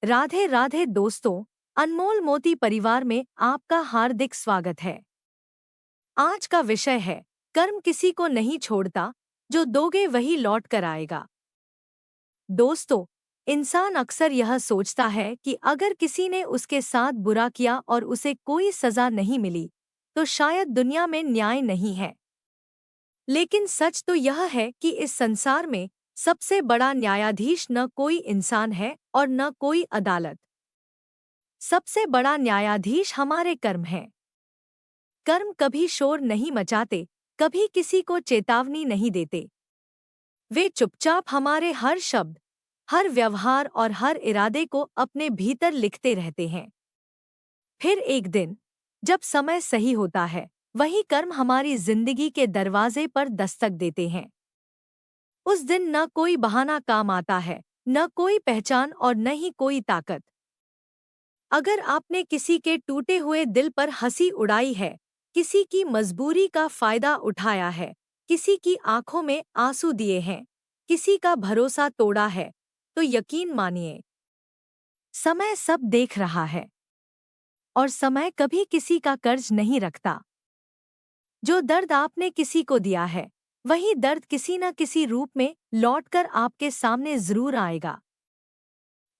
राधे राधे दोस्तों, अनमोल मोती परिवार में आपका हार्दिक स्वागत है। आज का विषय है कर्म किसी को नहीं छोड़ता, जो दोगे वही लौट कर आएगा। दोस्तों, इंसान अक्सर यह सोचता है कि अगर किसी ने उसके साथ बुरा किया और उसे कोई सजा नहीं मिली, तो शायद दुनिया में न्याय नहीं है। लेकिन सच तो यह है कि इस संसार में सबसे बड़ा न्यायाधीश न कोई इंसान है और न कोई अदालत। सबसे बड़ा न्यायाधीश हमारे कर्म हैं। कर्म कभी शोर नहीं मचाते, कभी किसी को चेतावनी नहीं देते। वे चुपचाप हमारे हर शब्द, हर व्यवहार और हर इरादे को अपने भीतर लिखते रहते हैं। फिर एक दिन, जब समय सही होता है, वही कर्म हमारी जिंदगी के दरवाजे पर दस्तक देते हैं। उस दिन न कोई बहाना काम आता है, न कोई पहचान और न ही कोई ताकत। अगर आपने किसी के टूटे हुए दिल पर हंसी उड़ाई है, किसी की मजबूरी का फायदा उठाया है, किसी की आंखों में आंसू दिए हैं, किसी का भरोसा तोड़ा है, तो यकीन मानिए, समय सब देख रहा है। और समय कभी किसी का कर्ज नहीं रखता। जो दर्द आपने किसी को दिया है, वही दर्द किसी न किसी रूप में लौटकर आपके सामने जरूर आएगा।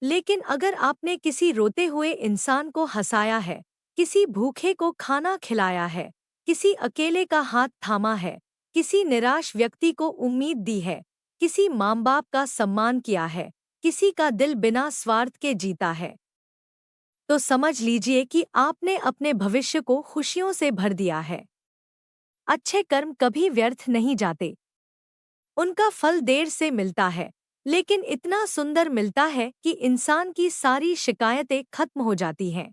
लेकिन अगर आपने किसी रोते हुए इंसान को हंसाया है, किसी भूखे को खाना खिलाया है, किसी अकेले का हाथ थामा है, किसी निराश व्यक्ति को उम्मीद दी है, किसी माँ बाप का सम्मान किया है, किसी का दिल बिना स्वार्थ के जीता है, तो समझ लीजिए कि आपने अपने भविष्य को खुशियों से भर दिया है। अच्छे कर्म कभी व्यर्थ नहीं जाते। उनका फल देर से मिलता है, लेकिन इतना सुंदर मिलता है कि इंसान की सारी शिकायतें खत्म हो जाती हैं।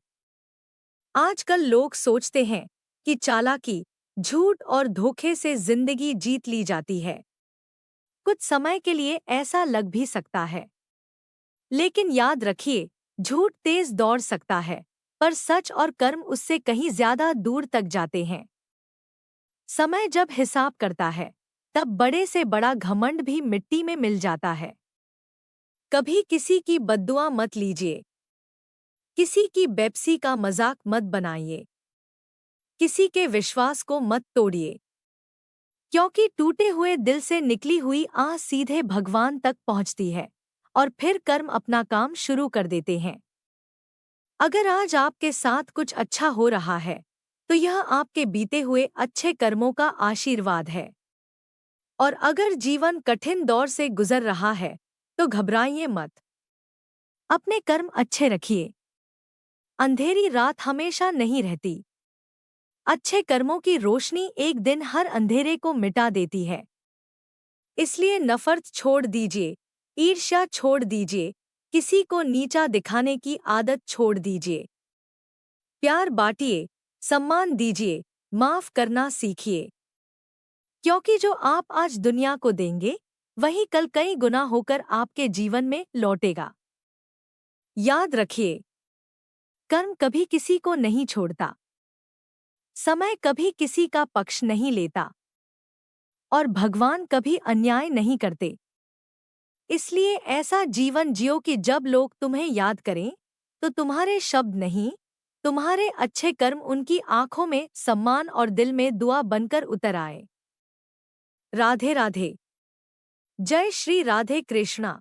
आजकल लोग सोचते हैं कि चालाकी, झूठ और धोखे से जिंदगी जीत ली जाती है। कुछ समय के लिए ऐसा लग भी सकता है, लेकिन याद रखिए, झूठ तेज दौड़ सकता है, पर सच और कर्म उससे कहीं ज्यादा दूर तक जाते हैं। समय जब हिसाब करता है, तब बड़े से बड़ा घमंड भी मिट्टी में मिल जाता है। कभी किसी की बद्दुआ मत लीजिए, किसी की बेपसी का मजाक मत बनाइए, किसी के विश्वास को मत तोड़िए, क्योंकि टूटे हुए दिल से निकली हुई आह सीधे भगवान तक पहुंचती है और फिर कर्म अपना काम शुरू कर देते हैं। अगर आज आपके साथ कुछ अच्छा हो रहा है, तो यह आपके बीते हुए अच्छे कर्मों का आशीर्वाद है। और अगर जीवन कठिन दौर से गुजर रहा है, तो घबराइए मत। अपने कर्म अच्छे रखिए। अंधेरी रात हमेशा नहीं रहती। अच्छे कर्मों की रोशनी एक दिन हर अंधेरे को मिटा देती है। इसलिए नफरत छोड़ दीजिए, ईर्ष्या छोड़ दीजिए, किसी को नीचा दिखाने की आदत छोड़ दीजिए। प्यार बांटिए, सम्मान दीजिए, माफ करना सीखिए। क्योंकि जो आप आज दुनिया को देंगे, वही कल कई गुना होकर आपके जीवन में लौटेगा। याद रखिए, कर्म कभी किसी को नहीं छोड़ता, समय कभी किसी का पक्ष नहीं लेता, और भगवान कभी अन्याय नहीं करते। इसलिए ऐसा जीवन जियो कि जब लोग तुम्हें याद करें, तो तुम्हारे शब्द नहीं, तुम्हारे अच्छे कर्म उनकी आंखों में सम्मान और दिल में दुआ बनकर उतर आए। राधे राधे। जय श्री राधे कृष्णा।